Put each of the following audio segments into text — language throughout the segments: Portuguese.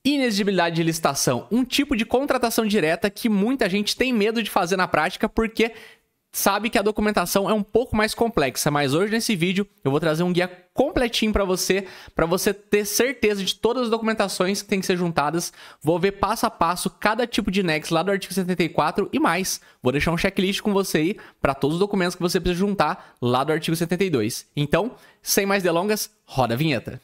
Inexigibilidade de licitação, um tipo de contratação direta que muita gente tem medo de fazer na prática porque sabe que a documentação é um pouco mais complexa, mas hoje nesse vídeo eu vou trazer um guia completinho para você ter certeza de todas as documentações que tem que ser juntadas. Vou ver passo a passo cada tipo de NEX lá do artigo 74 e mais. Vou deixar um checklist com você aí para todos os documentos que você precisa juntar lá do artigo 72. Então, sem mais delongas, roda a vinheta.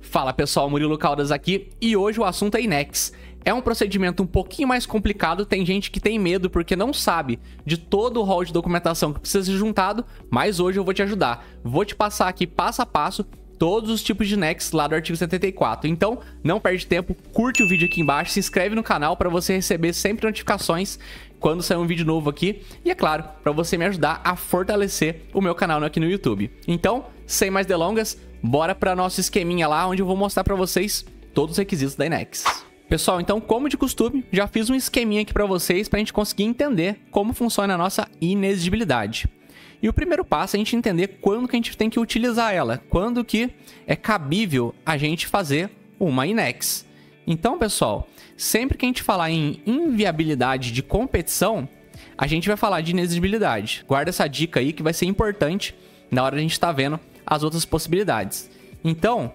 Fala pessoal, Murilo Caldas aqui e hoje o assunto é INEX. É um procedimento um pouquinho mais complicado, tem gente que tem medo porque não sabe de todo o rol de documentação que precisa ser juntado, mas hoje eu vou te ajudar. Vou te passar aqui passo a passo todos os tipos de INEX lá do artigo 74. Então, não perde tempo, curte o vídeo aqui embaixo, se inscreve no canal para você receber sempre notificações quando sair um vídeo novo aqui. E é claro, para você me ajudar a fortalecer o meu canal aqui no YouTube. Então, sem mais delongas, bora para nosso esqueminha lá, onde eu vou mostrar para vocês todos os requisitos da INEX. Pessoal, então, como de costume, já fiz um esqueminha aqui para vocês para a gente conseguir entender como funciona a nossa inexigibilidade. E o primeiro passo é a gente entender quando que a gente tem que utilizar ela, quando que é cabível a gente fazer uma INEX. Então, pessoal, sempre que a gente falar em inviabilidade de competição, a gente vai falar de inexigibilidade. Guarda essa dica aí que vai ser importante na hora de a gente estar vendo as outras possibilidades. Então,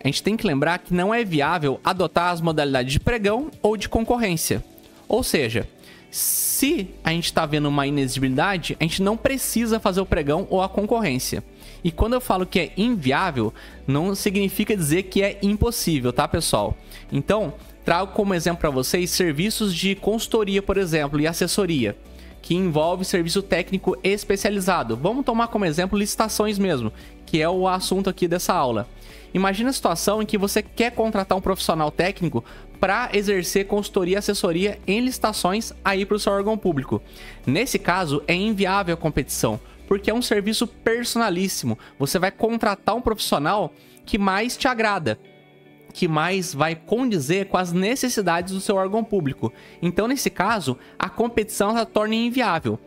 a gente tem que lembrar que não é viável adotar as modalidades de pregão ou de concorrência. Ou seja, se a gente está vendo uma inexigibilidade, a gente não precisa fazer o pregão ou a concorrência. E quando eu falo que é inviável, não significa dizer que é impossível, tá, pessoal? Então, trago como exemplo para vocês serviços de consultoria, por exemplo, e assessoria, que envolve serviço técnico especializado. Vamos tomar como exemplo licitações mesmo, que é o assunto aqui dessa aula. Imagina a situação em que você quer contratar um profissional técnico para exercer consultoria e assessoria em licitações aí para o seu órgão público. Nesse caso, é inviável a competição, porque é um serviço personalíssimo. Você vai contratar um profissional que mais te agrada, que mais vai condizer com as necessidades do seu órgão público. Então, nesse caso, a competição se torna inviável.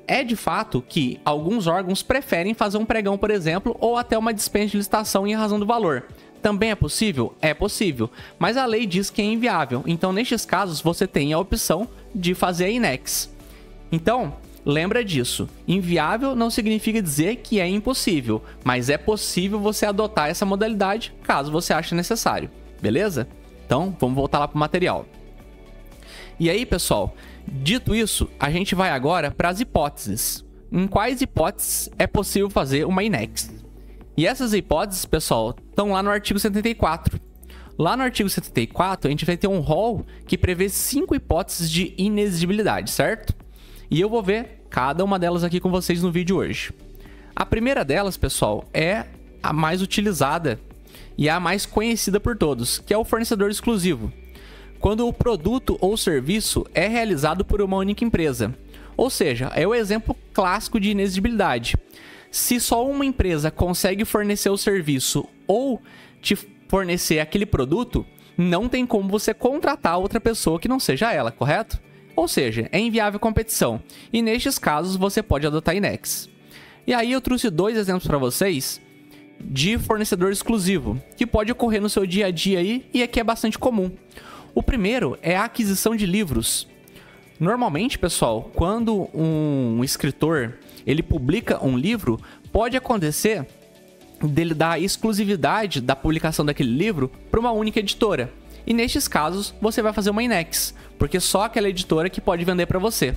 É de fato que alguns órgãos preferem fazer um pregão, por exemplo, ou até uma dispensa de licitação em razão do valor. Também é possível? É possível, mas a lei diz que é inviável. Então, nestes casos, você tem a opção de fazer a INEX. Então, lembra disso. Inviável não significa dizer que é impossível, mas é possível você adotar essa modalidade caso você ache necessário. Beleza? Então, vamos voltar lá para o material. E aí, pessoal, dito isso, a gente vai agora para as hipóteses. Em quais hipóteses é possível fazer uma INEX? E essas hipóteses, pessoal, estão lá no artigo 74. Lá no artigo 74, a gente vai ter um rol que prevê 5 hipóteses de inexigibilidade, certo? E eu vou ver cada uma delas aqui com vocês no vídeo hoje. A primeira delas, pessoal, é a mais utilizada e a mais conhecida por todos, que é o fornecedor exclusivo. Quando o produto ou serviço é realizado por uma única empresa. Ou seja, é o exemplo clássico de inexigibilidade. Se só uma empresa consegue fornecer o serviço ou te fornecer aquele produto, não tem como você contratar outra pessoa que não seja ela, correto? Ou seja, é inviável competição. E nestes casos, você pode adotar INEX. E aí eu trouxe 2 exemplos para vocês de fornecedor exclusivo, que pode ocorrer no seu dia a dia aí e aqui é bastante comum. O primeiro é a aquisição de livros. Normalmente, pessoal, quando um escritor ele publica um livro, pode acontecer dele dar a exclusividade da publicação daquele livro para uma única editora. E nestes casos, você vai fazer uma INEX, porque só aquela editora que pode vender para você.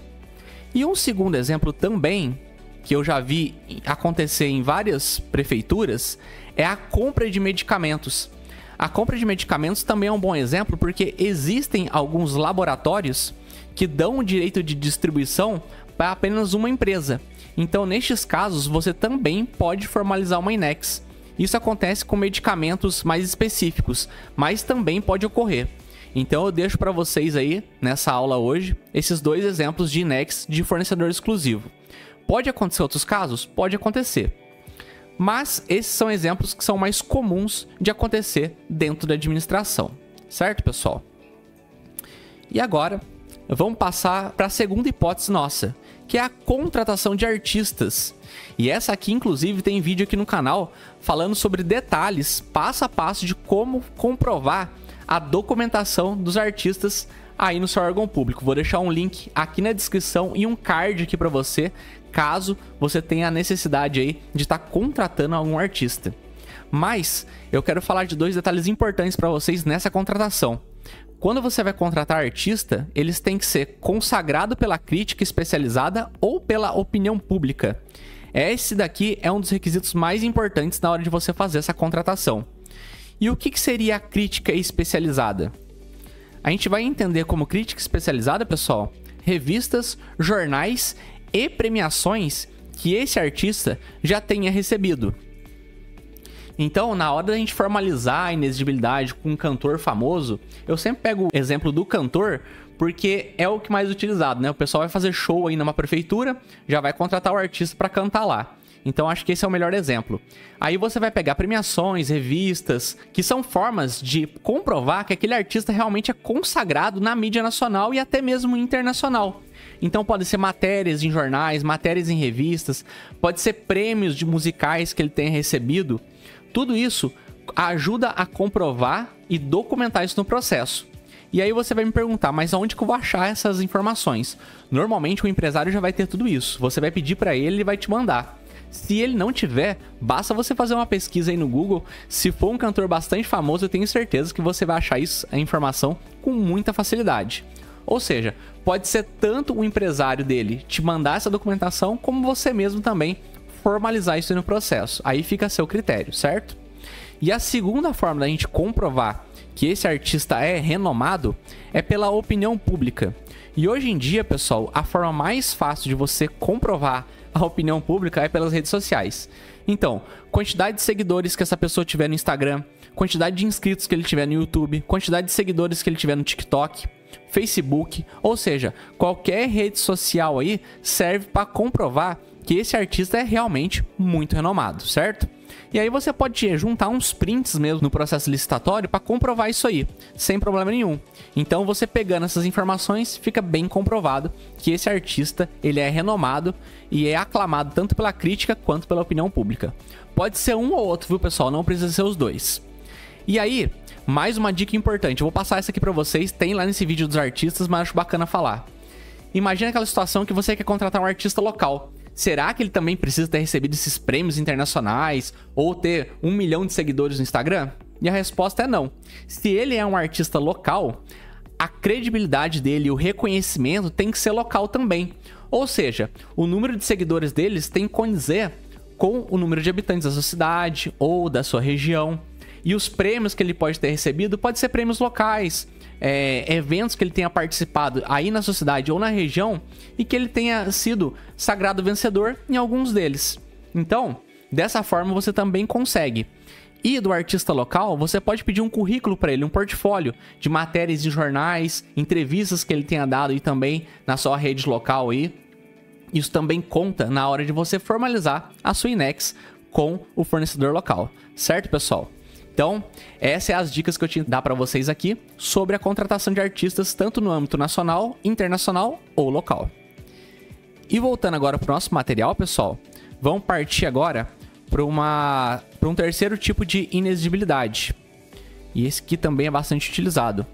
E um segundo exemplo também, que eu já vi acontecer em várias prefeituras, é a compra de medicamentos. A compra de medicamentos também é um bom exemplo, porque existem alguns laboratórios que dão o direito de distribuição para apenas uma empresa. Então, nestes casos, você também pode formalizar uma INEX. Isso acontece com medicamentos mais específicos, mas também pode ocorrer. Então eu deixo para vocês aí, nessa aula hoje, esses 2 exemplos de INEX de fornecedor exclusivo. Pode acontecer outros casos? Pode acontecer. Mas esses são exemplos que são mais comuns de acontecer dentro da administração. Certo, pessoal? E agora, vamos passar para a segunda hipótese nossa, que é a contratação de artistas. E essa aqui, inclusive, tem vídeo aqui no canal falando sobre detalhes, passo a passo, de como comprovar a documentação dos artistas aí no seu órgão público. Vou deixar um link aqui na descrição e um card aqui para você, caso você tenha a necessidade aí de estar contratando algum artista. Mas eu quero falar de dois detalhes importantes para vocês nessa contratação. Quando você vai contratar artista, eles têm que ser consagrado pela crítica especializada ou pela opinião pública. Esse daqui é um dos requisitos mais importantes na hora de você fazer essa contratação. E o que seria a crítica especializada? A gente vai entender como crítica especializada, pessoal, revistas, jornais e premiações que esse artista já tenha recebido. Então, na hora da gente formalizar a inexigibilidade com um cantor famoso, eu sempre pego o exemplo do cantor, porque é o que mais utilizado, né? O pessoal vai fazer show aí numa prefeitura, já vai contratar o artista para cantar lá. Então, acho que esse é o melhor exemplo. Aí você vai pegar premiações, revistas, que são formas de comprovar que aquele artista realmente é consagrado na mídia nacional e até mesmo internacional. Então, pode ser matérias em jornais, matérias em revistas, pode ser prêmios de musicais que ele tenha recebido. Tudo isso ajuda a comprovar e documentar isso no processo. E aí você vai me perguntar, mas aonde que eu vou achar essas informações? Normalmente o empresário já vai ter tudo isso. Você vai pedir para ele, ele vai te mandar. Se ele não tiver, basta você fazer uma pesquisa aí no Google. Se for um cantor bastante famoso, eu tenho certeza que você vai achar isso, a informação, com muita facilidade. Ou seja, pode ser tanto o empresário dele te mandar essa documentação, como você mesmo também formalizar isso no processo. Aí fica a seu critério, certo? E a segunda forma da gente comprovar que esse artista é renomado é pela opinião pública. E hoje em dia, pessoal, a forma mais fácil de você comprovar a opinião pública é pelas redes sociais. Então, quantidade de seguidores que essa pessoa tiver no Instagram, quantidade de inscritos que ele tiver no YouTube, quantidade de seguidores que ele tiver no TikTok, Facebook, ou seja, qualquer rede social aí serve para comprovar que esse artista é realmente muito renomado, certo? E aí você pode juntar uns prints mesmo no processo licitatório para comprovar isso aí, sem problema nenhum. Então você pegando essas informações, fica bem comprovado que esse artista ele é renomado e é aclamado tanto pela crítica quanto pela opinião pública. Pode ser um ou outro, viu, pessoal? Não precisa ser os dois. E aí, mais uma dica importante, eu vou passar essa aqui para vocês, tem lá nesse vídeo dos artistas, mas acho bacana falar. Imagina aquela situação que você quer contratar um artista local. Será que ele também precisa ter recebido esses prêmios internacionais ou ter 1 milhão de seguidores no Instagram? E a resposta é não. Se ele é um artista local, a credibilidade dele e o reconhecimento tem que ser local também. Ou seja, o número de seguidores deles tem que condizer com o número de habitantes da sua cidade ou da sua região. E os prêmios que ele pode ter recebido podem ser prêmios locais, eventos que ele tenha participado aí na sua cidade ou na região e que ele tenha sido sagrado vencedor em alguns deles. Então, dessa forma você também consegue. E do artista local, você pode pedir um currículo para ele, um portfólio de matérias de jornais, entrevistas que ele tenha dado e também na sua rede local aí. Isso também conta na hora de você formalizar a sua INEX com o fornecedor local, certo, pessoal? Então, essas são as dicas que eu tinha que dar para vocês aqui sobre a contratação de artistas tanto no âmbito nacional, internacional ou local. E voltando agora para o nosso material, pessoal, vamos partir agora para um terceiro tipo de inexigibilidade. E esse aqui também é bastante utilizado,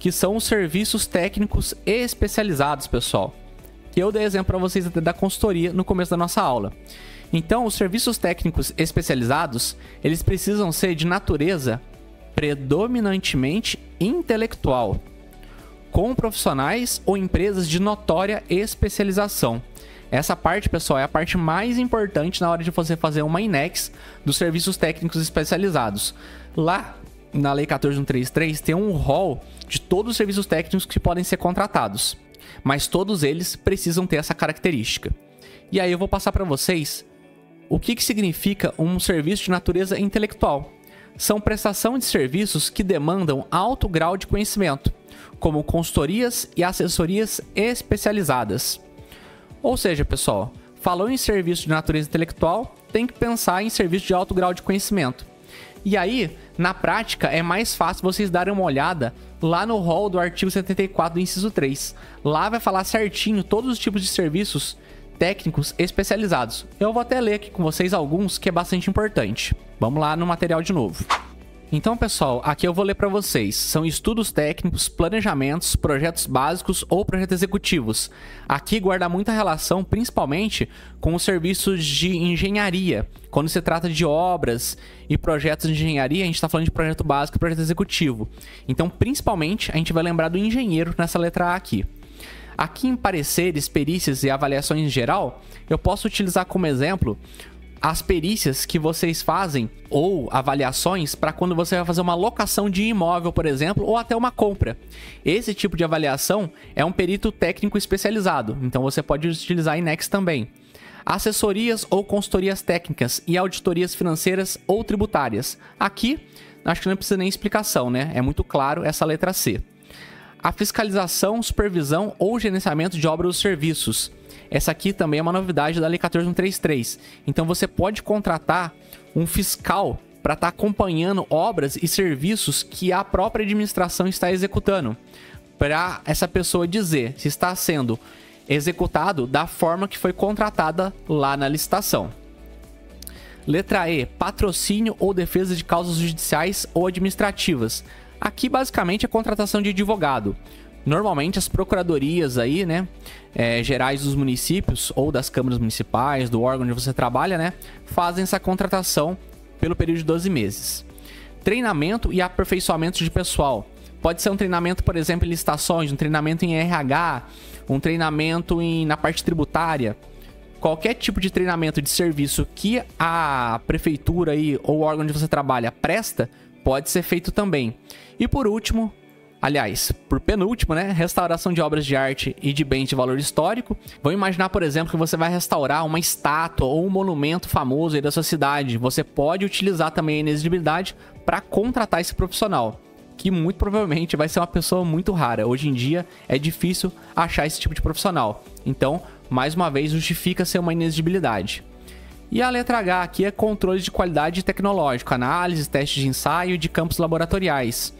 que são os serviços técnicos especializados, pessoal. Que eu dei exemplo para vocês até da consultoria no começo da nossa aula. Então, os serviços técnicos especializados, eles precisam ser de natureza predominantemente intelectual, com profissionais ou empresas de notória especialização. Essa parte, pessoal, é a parte mais importante na hora de você fazer uma INEX dos serviços técnicos especializados. Lá, na Lei 14.133, tem um rol de todos os serviços técnicos que podem ser contratados, mas todos eles precisam ter essa característica. E aí eu vou passar para vocês o que significa um serviço de natureza intelectual. São prestação de serviços que demandam alto grau de conhecimento, como consultorias e assessorias especializadas. Ou seja, pessoal, Falou em serviço de natureza intelectual, tem que pensar em serviço de alto grau de conhecimento. E aí, na prática, é mais fácil vocês darem uma olhada lá no rol do artigo 74 do inciso 3. Lá vai falar certinho todos os tipos de serviços técnicos especializados. Eu vou até ler aqui com vocês alguns que é bastante importante. Vamos lá no material de novo. Então, pessoal, aqui eu vou ler para vocês. São estudos técnicos, planejamentos, projetos básicos ou projetos executivos. Aqui guarda muita relação, principalmente, com os serviços de engenharia. Quando se trata de obras e projetos de engenharia, a gente está falando de projeto básico e projeto executivo. Então, principalmente, a gente vai lembrar do engenheiro nessa letra A aqui. Aqui em pareceres, perícias e avaliações em geral, eu posso utilizar como exemplo as perícias que vocês fazem ou avaliações para quando você vai fazer uma locação de imóvel, por exemplo, ou até uma compra. Esse tipo de avaliação é um perito técnico especializado, então você pode utilizar INEX também. Assessorias ou consultorias técnicas e auditorias financeiras ou tributárias. Aqui, acho que não precisa nem explicação, né? É muito claro essa letra C. A fiscalização, supervisão ou gerenciamento de obras ou serviços. Essa aqui também é uma novidade da Lei 14.133. Então você pode contratar um fiscal para estar acompanhando obras e serviços que a própria administração está executando, para essa pessoa dizer se está sendo executado da forma que foi contratada lá na licitação. Letra E, patrocínio ou defesa de causas judiciais ou administrativas. Aqui basicamente é contratação de advogado. Normalmente as procuradorias aí, né, gerais dos municípios ou das câmaras municipais, do órgão onde você trabalha, né, fazem essa contratação pelo período de 12 meses. Treinamento e aperfeiçoamento de pessoal. Pode ser um treinamento, por exemplo, em licitações, um treinamento em RH, um treinamento na parte tributária. Qualquer tipo de treinamento de serviço que a prefeitura aí, ou o órgão onde você trabalha presta, pode ser feito também. E por último, aliás, por penúltimo, né? Restauração de obras de arte e de bens de valor histórico. Vamos imaginar, por exemplo, que você vai restaurar uma estátua ou um monumento famoso aí da sua cidade. Você pode utilizar também a inexigibilidade para contratar esse profissional, que muito provavelmente vai ser uma pessoa muito rara. Hoje em dia é difícil achar esse tipo de profissional. Então, mais uma vez, justifica ser uma inexigibilidade. E a letra H aqui é controle de qualidade tecnológico, análise, testes de ensaio de campos laboratoriais.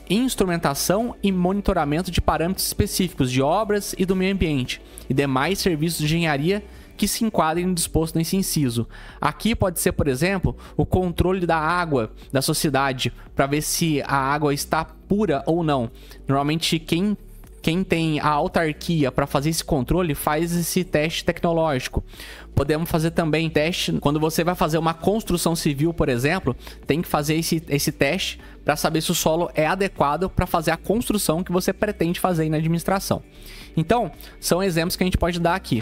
Instrumentação e monitoramento de parâmetros específicos de obras e do meio ambiente e demais serviços de engenharia que se enquadrem no disposto nesse inciso. Aqui pode ser, por exemplo, o controle da água da sociedade para ver se a água está pura ou não. Normalmente quem tem a autarquia para fazer esse controle faz esse teste tecnológico. Podemos fazer também teste quando você vai fazer uma construção civil, por exemplo, tem que fazer esse teste para saber se o solo é adequado para fazer a construção que você pretende fazer aí na administração. Então, são exemplos que a gente pode dar aqui.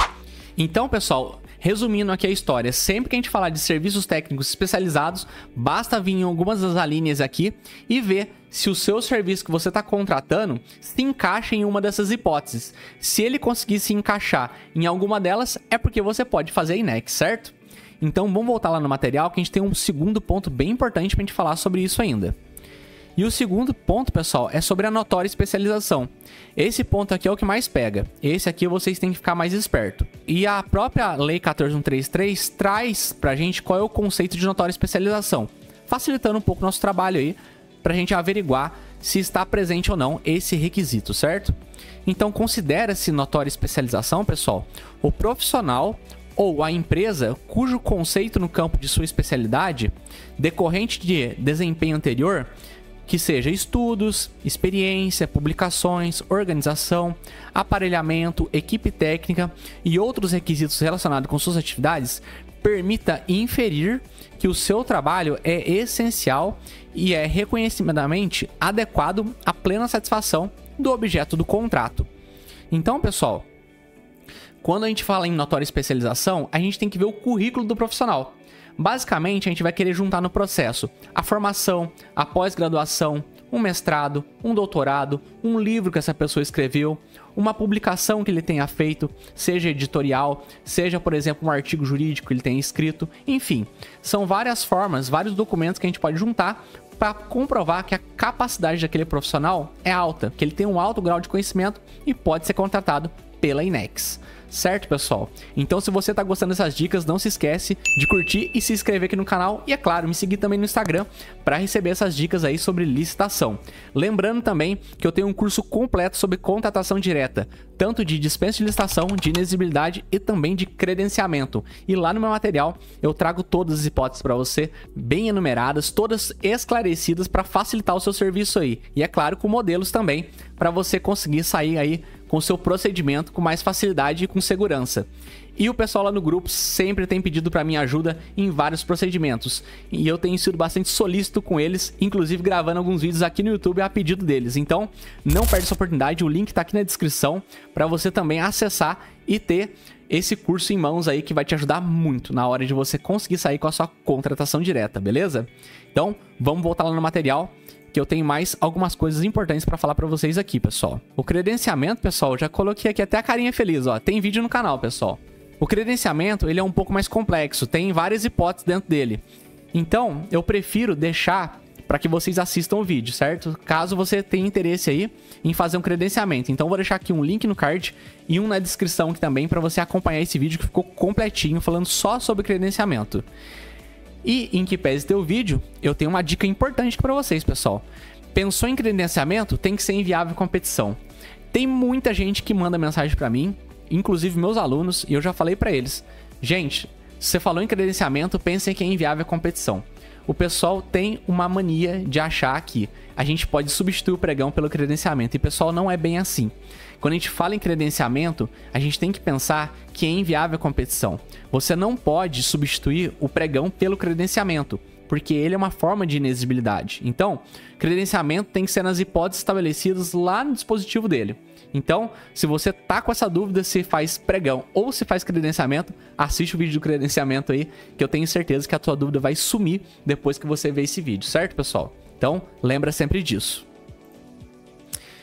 Então, pessoal, resumindo aqui a história, sempre que a gente falar de serviços técnicos especializados, basta vir em algumas das alíneas aqui e ver se o seu serviço que você está contratando se encaixa em uma dessas hipóteses. Se ele conseguir se encaixar em alguma delas, é porque você pode fazer a INEX, certo? Então vamos voltar lá no material que a gente tem um segundo ponto bem importante para a gente falar sobre isso ainda. E o segundo ponto, pessoal, é sobre a notória especialização. Esse ponto aqui é o que mais pega. Esse aqui vocês têm que ficar mais esperto. E a própria Lei 14.133 traz pra gente qual é o conceito de notória especialização, facilitando um pouco o nosso trabalho aí, pra gente averiguar se está presente ou não esse requisito, certo? Então considera-se notória especialização, pessoal, o profissional ou a empresa cujo conceito no campo de sua especialidade, decorrente de desempenho anterior, que seja estudos, experiência, publicações, organização, aparelhamento, equipe técnica e outros requisitos relacionados com suas atividades, permita inferir que o seu trabalho é essencial e é reconhecidamente adequado à plena satisfação do objeto do contrato. Então, pessoal, quando a gente fala em notória especialização, a gente tem que ver o currículo do profissional. Basicamente, a gente vai querer juntar no processo a formação, a pós-graduação, um mestrado, um doutorado, um livro que essa pessoa escreveu, uma publicação que ele tenha feito, seja editorial, seja, por exemplo, um artigo jurídico que ele tenha escrito, enfim. São várias formas, vários documentos que a gente pode juntar para comprovar que a capacidade daquele profissional é alta, que ele tem um alto grau de conhecimento e pode ser contratado pela Inex. Certo, pessoal? Então, se você tá gostando dessas dicas, não se esquece de curtir e se inscrever aqui no canal. E, é claro, me seguir também no Instagram para receber essas dicas aí sobre licitação. Lembrando também que eu tenho um curso completo sobre contratação direta, tanto de dispensa de licitação, de inexigibilidade e também de credenciamento. E lá no meu material eu trago todas as hipóteses para você, bem enumeradas, todas esclarecidas para facilitar o seu serviço aí. E, é claro, com modelos também, para você conseguir sair aí com o seu procedimento com mais facilidade e com segurança. E o pessoal lá no grupo sempre tem pedido para mim ajuda em vários procedimentos. E eu tenho sido bastante solícito com eles, inclusive gravando alguns vídeos aqui no YouTube a pedido deles. Então, não perde essa oportunidade, o link tá aqui na descrição para você também acessar e ter esse curso em mãos aí que vai te ajudar muito na hora de você conseguir sair com a sua contratação direta, beleza? Então, vamos voltar lá no material, que eu tenho mais algumas coisas importantes para falar para vocês aqui, pessoal. O credenciamento, pessoal, já coloquei aqui até a carinha feliz, ó. Tem vídeo no canal, pessoal. O credenciamento, ele é um pouco mais complexo, tem várias hipóteses dentro dele. Então, eu prefiro deixar para que vocês assistam o vídeo, certo? Caso você tenha interesse aí em fazer um credenciamento. Então, eu vou deixar aqui um link no card e um na descrição aqui também para você acompanhar esse vídeo que ficou completinho, falando só sobre credenciamento. E em que pese ter o vídeo, eu tenho uma dica importante para vocês, pessoal. Pensou em credenciamento? Tem que ser inviável competição. Tem muita gente que manda mensagem para mim, inclusive meus alunos, e eu já falei para eles: gente, se você falou em credenciamento, pensem que é inviável competição. O pessoal tem uma mania de achar que a gente pode substituir o pregão pelo credenciamento, e pessoal, não é bem assim. Quando a gente fala em credenciamento, a gente tem que pensar que é inviável a competição. Você não pode substituir o pregão pelo credenciamento, porque ele é uma forma de inexigibilidade. Então, credenciamento tem que ser nas hipóteses estabelecidas lá no dispositivo dele. Então, se você tá com essa dúvida se faz pregão ou se faz credenciamento, assiste o vídeo do credenciamento aí, que eu tenho certeza que a tua dúvida vai sumir depois que você ver esse vídeo, certo, pessoal? Então, lembra sempre disso.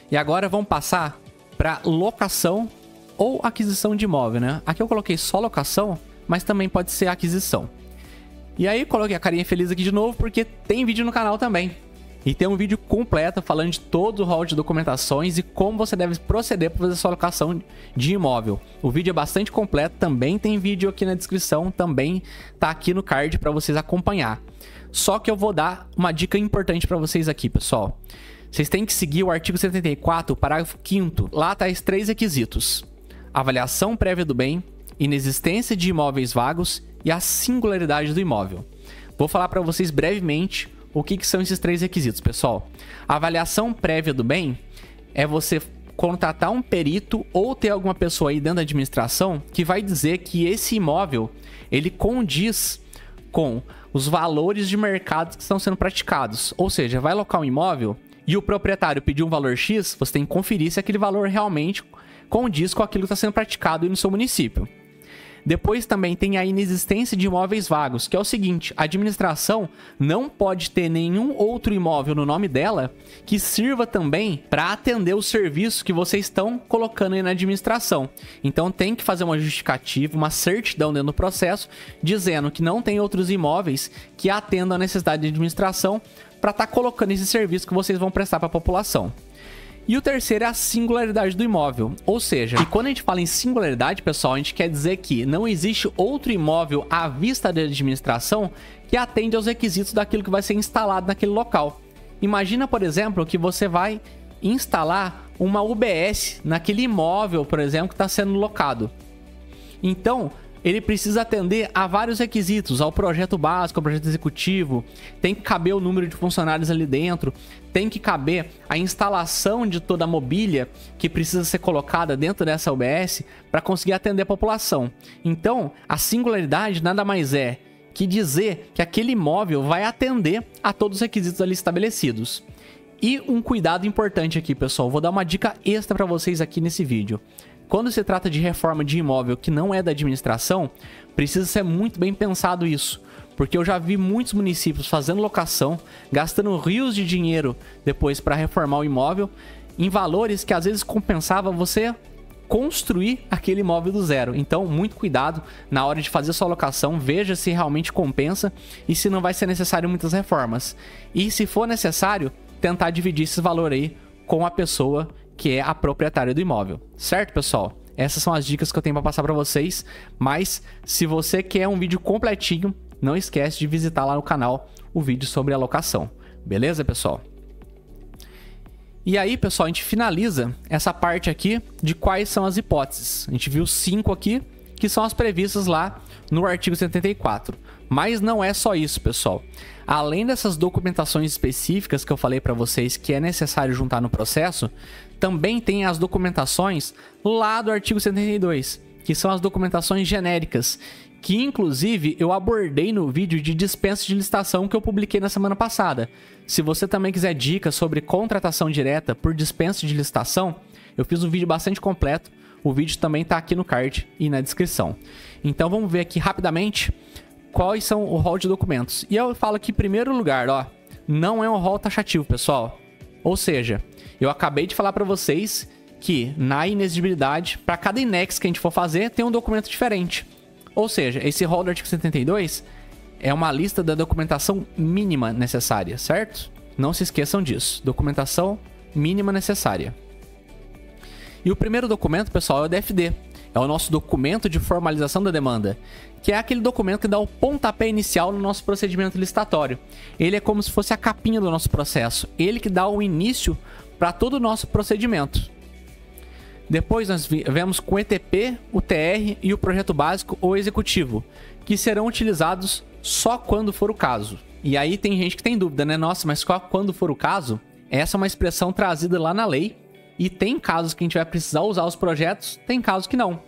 E agora vamos passar para locação ou aquisição de imóvel, né? Aqui eu coloquei só locação, mas também pode ser aquisição. E aí coloquei a carinha feliz aqui de novo porque tem vídeo no canal também. E tem um vídeo completo falando de todo o rol de documentações e como você deve proceder para fazer sua locação de imóvel. O vídeo é bastante completo, também tem vídeo aqui na descrição, também tá aqui no card para vocês acompanhar. Só que eu vou dar uma dica importante para vocês aqui, pessoal. Vocês têm que seguir o artigo 74, parágrafo 5º. Lá tá os 3 requisitos: avaliação prévia do bem, inexistência de imóveis vagos e a singularidade do imóvel. Vou falar para vocês brevemente o que são esses 3 requisitos, pessoal. A avaliação prévia do bem é você contratar um perito ou ter alguma pessoa aí dentro da administração que vai dizer que esse imóvel, ele condiz com os valores de mercado que estão sendo praticados. Ou seja, vai locar um imóvel e o proprietário pediu um valor X, você tem que conferir se aquele valor realmente condiz com aquilo que está sendo praticado aí no seu município. Depois também tem a inexistência de imóveis vagos, que é o seguinte: a administração não pode ter nenhum outro imóvel no nome dela que sirva também para atender o serviço que vocês estão colocando aí na administração. Então tem que fazer uma justificativa, uma certidão dentro do processo, dizendo que não tem outros imóveis que atendam a necessidade de administração para estar colocando esse serviço que vocês vão prestar para a população. E o terceiro é a singularidade do imóvel, ou seja, e quando a gente fala em singularidade, pessoal, a gente quer dizer que não existe outro imóvel à vista da administração que atende aos requisitos daquilo que vai ser instalado naquele local. Imagina, por exemplo, que você vai instalar uma UBS naquele imóvel, por exemplo, que está sendo locado. Então, ele precisa atender a vários requisitos, ao projeto básico, ao projeto executivo, tem que caber o número de funcionários ali dentro, tem que caber a instalação de toda a mobília que precisa ser colocada dentro dessa UBS para conseguir atender a população. Então, a singularidade nada mais é que dizer que aquele imóvel vai atender a todos os requisitos ali estabelecidos. E um cuidado importante aqui, pessoal, vou dar uma dica extra para vocês aqui nesse vídeo. Quando se trata de reforma de imóvel que não é da administração, precisa ser muito bem pensado isso, porque eu já vi muitos municípios fazendo locação, gastando rios de dinheiro depois para reformar o imóvel, em valores que às vezes compensava você construir aquele imóvel do zero. Então, muito cuidado na hora de fazer sua locação, veja se realmente compensa e se não vai ser necessário muitas reformas. E se for necessário, tentar dividir esse valor aí com a pessoa que é a proprietária do imóvel. Certo, pessoal? Essas são as dicas que eu tenho para passar para vocês. Mas se você quer um vídeo completinho, não esquece de visitar lá no canal o vídeo sobre alocação. Beleza, pessoal? E aí, pessoal, a gente finaliza essa parte aqui de quais são as hipóteses. A gente viu 5 aqui, que são as previstas lá no artigo 74. Mas não é só isso, pessoal. Além dessas documentações específicas que eu falei para vocês que é necessário juntar no processo, também tem as documentações lá do artigo 72, que são as documentações genéricas, que inclusive eu abordei no vídeo de dispensa de licitação que eu publiquei na semana passada. Se você também quiser dicas sobre contratação direta por dispensa de licitação, eu fiz um vídeo bastante completo. O vídeo também está aqui no card e na descrição. Então vamos ver aqui rapidamente quais são o rol de documentos. E eu falo aqui em primeiro lugar, ó, não é um rol taxativo, pessoal. Ou seja, eu acabei de falar para vocês que na inexigibilidade, para cada INEX que a gente for fazer, tem um documento diferente. Ou seja, esse rol do artigo 72 é uma lista da documentação mínima necessária, certo? Não se esqueçam disso. Documentação mínima necessária. E o primeiro documento, pessoal, é o DFD. É o nosso documento de formalização da demanda, que é aquele documento que dá o pontapé inicial no nosso procedimento licitatório. Ele é como se fosse a capinha do nosso processo. Ele que dá o início para todo o nosso procedimento. Depois nós vemos com o ETP, o TR e o projeto básico ou executivo, que serão utilizados só quando for o caso. E aí tem gente que tem dúvida, né? Nossa, mas só quando for o caso? Essa é uma expressão trazida lá na lei. E tem casos que a gente vai precisar usar os projetos, tem casos que não.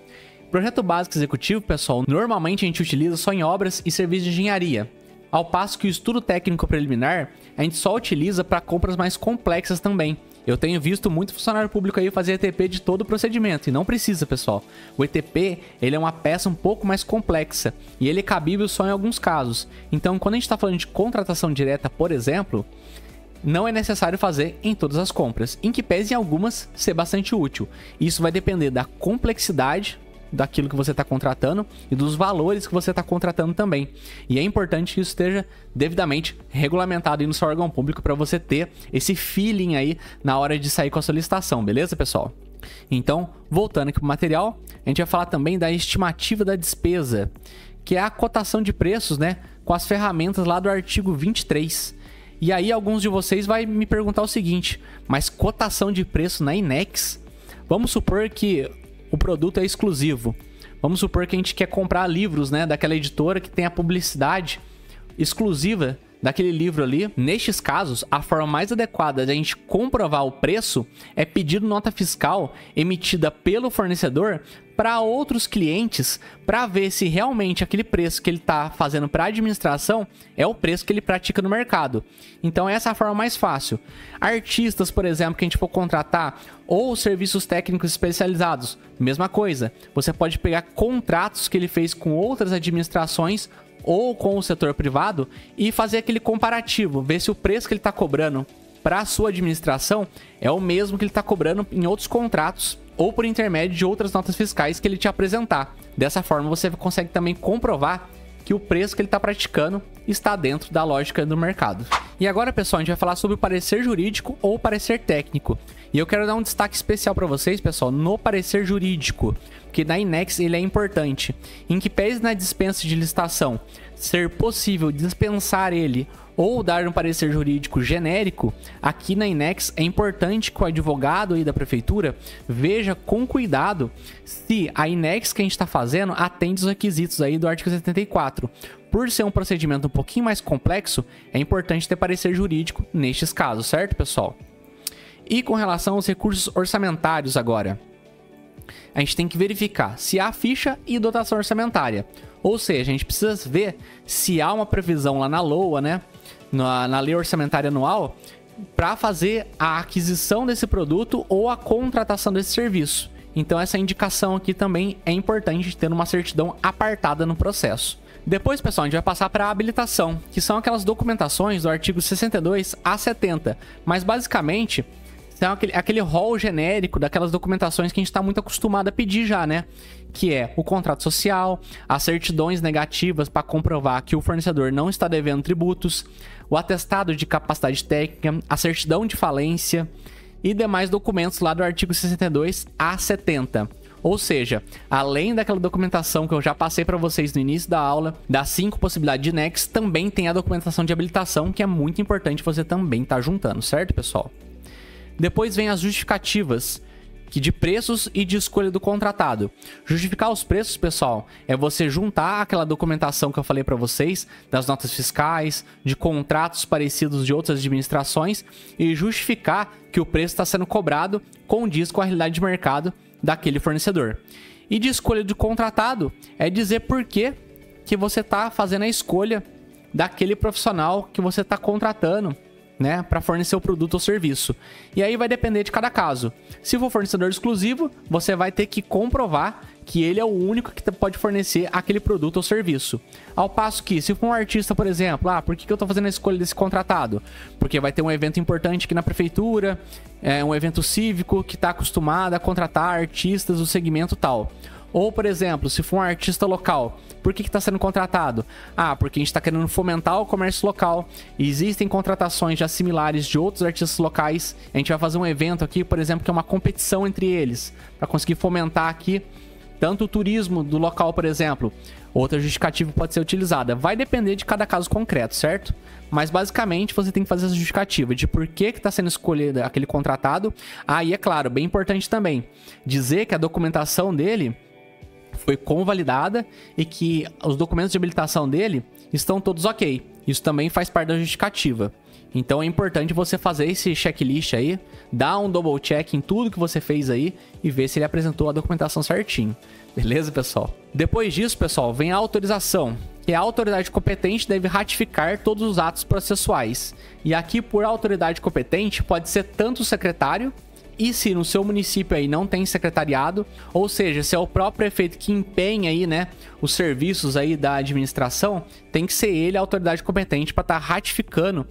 Projeto básico executivo, pessoal, normalmente a gente utiliza só em obras e serviços de engenharia. Ao passo que o estudo técnico preliminar, a gente só utiliza para compras mais complexas também. Eu tenho visto muito funcionário público aí fazer ETP de todo o procedimento, e não precisa, pessoal. O ETP, ele é uma peça um pouco mais complexa, e ele é cabível só em alguns casos. Então, quando a gente está falando de contratação direta, por exemplo, não é necessário fazer em todas as compras, em que pese em algumas ser bastante útil. Isso vai depender da complexidade daquilo que você está contratando e dos valores que você está contratando também. E é importante que isso esteja devidamente regulamentado aí no seu órgão público para você ter esse feeling aí na hora de sair com a solicitação, beleza, pessoal? Então, voltando aqui para o material, a gente vai falar também da estimativa da despesa, que é a cotação de preços, né, com as ferramentas lá do artigo 23. E aí alguns de vocês vão me perguntar o seguinte, mas cotação de preço na INEX? Vamos supor que o produto é exclusivo. Vamos supor que a gente quer comprar livros, né, daquela editora que tem a publicidade exclusiva daquele livro ali. Nestes casos, a forma mais adequada de a gente comprovar o preço é pedir nota fiscal emitida pelo fornecedor para outros clientes, para ver se realmente aquele preço que ele está fazendo para a administração é o preço que ele pratica no mercado. Então essa é a forma mais fácil. Artistas, por exemplo, que a gente for contratar, ou serviços técnicos especializados, mesma coisa. Você pode pegar contratos que ele fez com outras administrações ou com o setor privado e fazer aquele comparativo, ver se o preço que ele está cobrando para a sua administração é o mesmo que ele está cobrando em outros contratos ou por intermédio de outras notas fiscais que ele te apresentar. Dessa forma você consegue também comprovar que o preço que ele está praticando está dentro da lógica do mercado. E agora, pessoal, a gente vai falar sobre o parecer jurídico ou parecer técnico. E eu quero dar um destaque especial para vocês, pessoal, no parecer jurídico, porque na INEX ele é importante. Em que pese na dispensa de licitação ser possível dispensar ele ou dar um parecer jurídico genérico, aqui na INEX é importante que o advogado aí da prefeitura veja com cuidado se a INEX que a gente está fazendo atende os requisitos aí do artigo 74. Por ser um procedimento um pouquinho mais complexo, é importante ter parecer jurídico nestes casos, certo, pessoal? E com relação aos recursos orçamentários agora, a gente tem que verificar se há ficha e dotação orçamentária. Ou seja, a gente precisa ver se há uma previsão lá na LOA, né, na Lei Orçamentária Anual, para fazer a aquisição desse produto ou a contratação desse serviço. Então essa indicação aqui também é importante ter uma certidão apartada no processo. Depois, pessoal, a gente vai passar para a habilitação, que são aquelas documentações do artigo 62 a 70, mas basicamente são aquele rol genérico daquelas documentações que a gente está muito acostumado a pedir já, né? Que é o contrato social, as certidões negativas para comprovar que o fornecedor não está devendo tributos, o atestado de capacidade técnica, a certidão de falência e demais documentos lá do artigo 62 a 70. Ou seja, além daquela documentação que eu já passei para vocês no início da aula, das 5 possibilidades de NEX, também tem a documentação de habilitação, que é muito importante você também estar juntando, certo, pessoal? Depois vem as justificativas, que de preços e de escolha do contratado. Justificar os preços, pessoal, é você juntar aquela documentação que eu falei para vocês, das notas fiscais, de contratos parecidos de outras administrações, e justificar que o preço está sendo cobrado condiz com a realidade de mercado daquele fornecedor. E de escolha de contratado é dizer por que você está fazendo a escolha daquele profissional que você está contratando, né, para fornecer o produto ou serviço. E aí vai depender de cada caso. Se for fornecedor exclusivo, você vai ter que comprovar que ele é o único que pode fornecer aquele produto ou serviço. Ao passo que, se for um artista, por exemplo, por que eu estou fazendo a escolha desse contratado? Porque vai ter um evento importante aqui na prefeitura, um evento cívico que está acostumado a contratar artistas do segmento tal. Ou, por exemplo, se for um artista local, por que está sendo contratado? Porque a gente está querendo fomentar o comércio local. Existem contratações já similares de outros artistas locais. A gente vai fazer um evento aqui, por exemplo, que é uma competição entre eles, para conseguir fomentar aqui tanto o turismo do local, por exemplo. Outra justificativa pode ser utilizada. Vai depender de cada caso concreto, certo? Mas basicamente você tem que fazer essa justificativa de por que está sendo escolhido aquele contratado. E é claro, bem importante também, dizer que a documentação dele foi convalidada e que os documentos de habilitação dele estão todos ok. Isso também faz parte da justificativa. Então é importante você fazer esse checklist aí, dar um double check em tudo que você fez aí e ver se ele apresentou a documentação certinho. Beleza, pessoal? Depois disso, pessoal, vem a autorização, que a autoridade competente deve ratificar todos os atos processuais. E aqui, por autoridade competente, pode ser tanto o secretário, e se no seu município aí não tem secretariado, ou seja, se é o próprio prefeito que empenha aí, né, os serviços aí da administração, tem que ser ele a autoridade competente para estar ratificando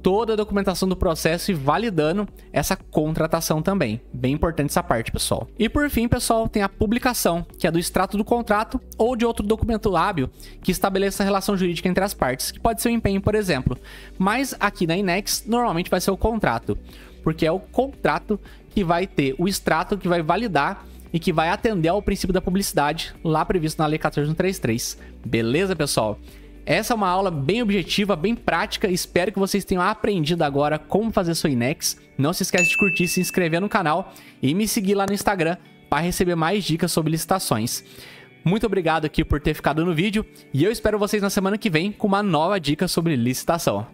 toda a documentação do processo e validando essa contratação também. Bem importante essa parte, pessoal. E por fim, pessoal, tem a publicação, que é do extrato do contrato ou de outro documento lábil que estabeleça a relação jurídica entre as partes, que pode ser o empenho, por exemplo. Mas aqui na INEX, normalmente vai ser o contrato, porque é o contrato que vai ter o extrato que vai validar e que vai atender ao princípio da publicidade lá previsto na Lei 14.133. Beleza, pessoal? Essa é uma aula bem objetiva, bem prática. Espero que vocês tenham aprendido agora como fazer sua INEX. Não se esquece de curtir, se inscrever no canal e me seguir lá no Instagram para receber mais dicas sobre licitações. Muito obrigado aqui por ter ficado no vídeo e eu espero vocês na semana que vem com uma nova dica sobre licitação.